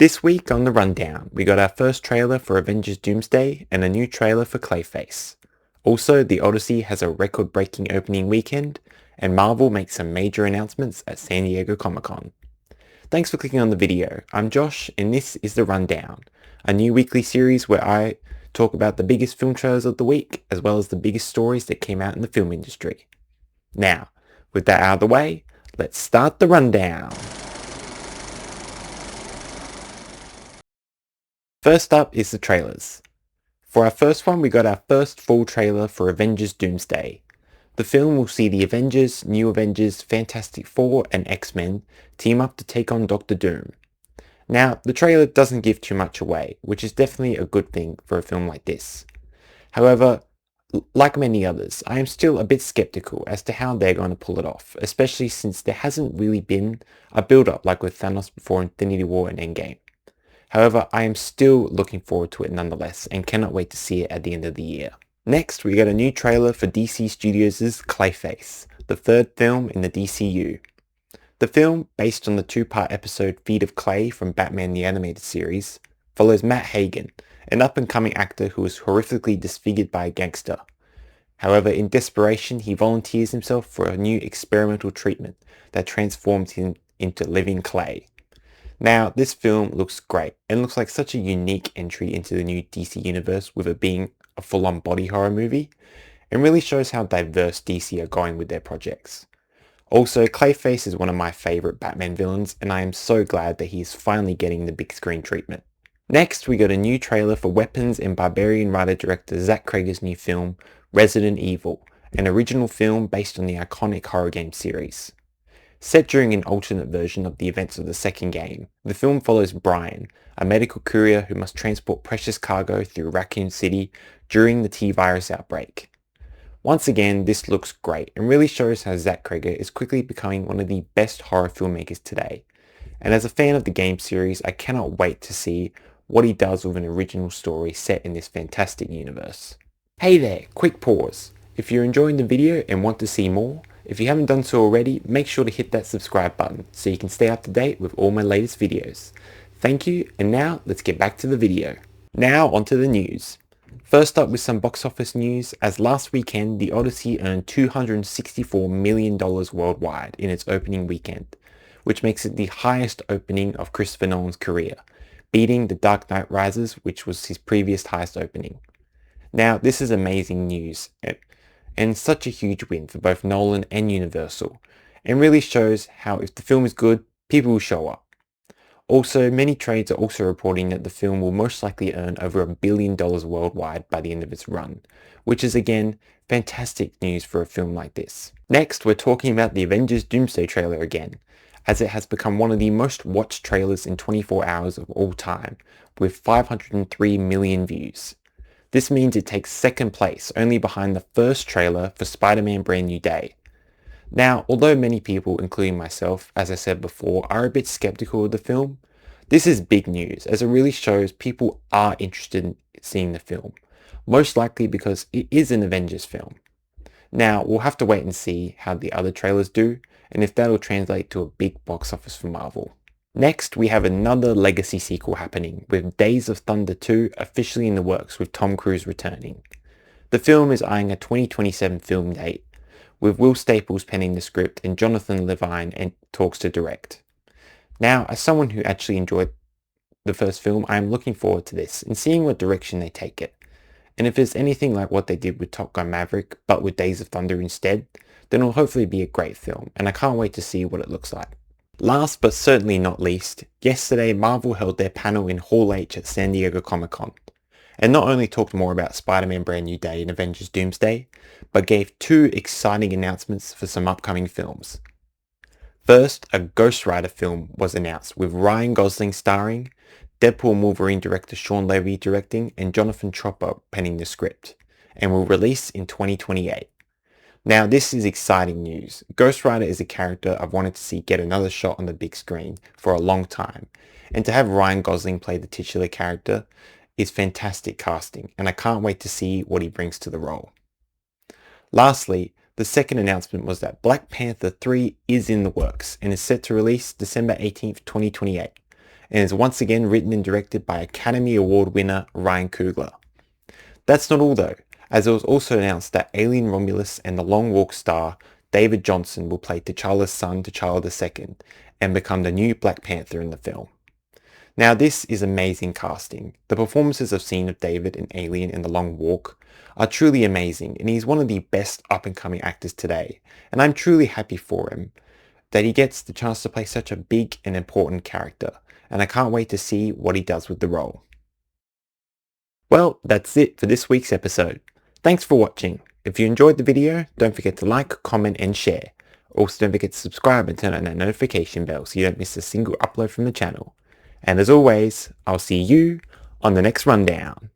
This week on the rundown, we got our first trailer for Avengers Doomsday and a new trailer for Clayface. Also, the Odyssey has a record-breaking opening weekend, and Marvel makes some major announcements at San Diego Comic-Con. Thanks for clicking on the video. I'm Josh, and this is The Rundown, a new weekly series where I talk about the biggest film trailers of the week, as well as the biggest stories that came out in the film industry. Now, with that out of the way, let's start the rundown. First up is the trailers. For our first one, we got our first full trailer for Avengers Doomsday. The film will see the Avengers, New Avengers, Fantastic Four, and X-Men team up to take on Doctor Doom. Now, the trailer doesn't give too much away, which is definitely a good thing for a film like this. However, like many others, I am still a bit skeptical as to how they're going to pull it off, especially since there hasn't really been a build-up like with Thanos before Infinity War and Endgame. However, I am still looking forward to it nonetheless and cannot wait to see it at the end of the year. Next, we got a new trailer for DC Studios' Clayface, the third film in the DCU. The film, based on the two-part episode Feet of Clay from Batman the Animated Series, follows Matt Hagen, an up-and-coming actor who was horrifically disfigured by a gangster. However, in desperation, he volunteers himself for a new experimental treatment that transforms him into living clay. Now, this film looks great and looks like such a unique entry into the new DC universe with it being a full-on body horror movie, and really shows how diverse DC are going with their projects. Also, Clayface is one of my favourite Batman villains, and I am so glad that he is finally getting the big screen treatment. Next, we got a new trailer for Weapons and Barbarian writer-director Zack Cregger's new film, Resident Evil, an original film based on the iconic horror game series. Set during an alternate version of the events of the second game, the film follows Brian, a medical courier who must transport precious cargo through Raccoon City during the T-virus outbreak. Once again, this looks great and really shows how Zack Cregger is quickly becoming one of the best horror filmmakers today. And as a fan of the game series, I cannot wait to see what he does with an original story set in this fantastic universe. Hey there, quick pause. If you're enjoying the video and want to see more, if you haven't done so already, make sure to hit that subscribe button so you can stay up to date with all my latest videos. Thank you, and now let's get back to the video. Now onto the news. First up with some box office news, as last weekend the Odyssey earned $264 million worldwide in its opening weekend, which makes it the highest opening of Christopher Nolan's career, beating The Dark Knight Rises, which was his previous highest opening. Now, this is amazing news, and such a huge win for both Nolan and Universal, and really shows how if the film is good, people will show up. Also, many trades are also reporting that the film will most likely earn over $1 billion worldwide by the end of its run, which is again, fantastic news for a film like this. Next, we're talking about the Avengers Doomsday trailer again, as it has become one of the most watched trailers in 24 hours of all time, with 503 million views. This means it takes second place, only behind the first trailer for Spider-Man Brand New Day. Now, although many people, including myself, as I said before, are a bit skeptical of the film, this is big news as it really shows people are interested in seeing the film, most likely because it is an Avengers film. Now, we'll have to wait and see how the other trailers do, and if that'll translate to a big box office for Marvel. Next, we have another legacy sequel happening, with Days of Thunder 2 officially in the works with Tom Cruise returning. The film is eyeing a 2027 film date, with Will Staples penning the script and Jonathan Levine and talks to direct. Now, as someone who actually enjoyed the first film, I am looking forward to this and seeing what direction they take it. And if it's anything like what they did with Top Gun Maverick, but with Days of Thunder instead, then it'll hopefully be a great film, and I can't wait to see what it looks like. Last but certainly not least, yesterday Marvel held their panel in Hall H at San Diego Comic-Con, and not only talked more about Spider-Man Brand New Day and Avengers Doomsday, but gave two exciting announcements for some upcoming films. First, a Ghost Rider film was announced with Ryan Gosling starring, Deadpool and Wolverine director Sean Levy directing, and Jonathan Tropper penning the script, and will release in 2028. Now, this is exciting news. Ghost Rider is a character I've wanted to see get another shot on the big screen for a long time, and to have Ryan Gosling play the titular character is fantastic casting, and I can't wait to see what he brings to the role. Lastly, the second announcement was that Black Panther 3 is in the works and is set to release December 18th, 2028, and is once again written and directed by Academy Award winner Ryan Coogler. That's not all though, as it was also announced that Alien Romulus and The Long Walk star David Johnson will play T'Challa's son T'Challa II and become the new Black Panther in the film. Now this is amazing casting. The performances I've seen of David in Alien and The Long Walk are truly amazing, and he's one of the best up-and-coming actors today, and I'm truly happy for him that he gets the chance to play such a big and important character, and I can't wait to see what he does with the role. Well, that's it for this week's episode. Thanks for watching. If you enjoyed the video, don't forget to like, comment and share. Also don't forget to subscribe and turn on that notification bell so you don't miss a single upload from the channel. And as always, I'll see you on the next rundown.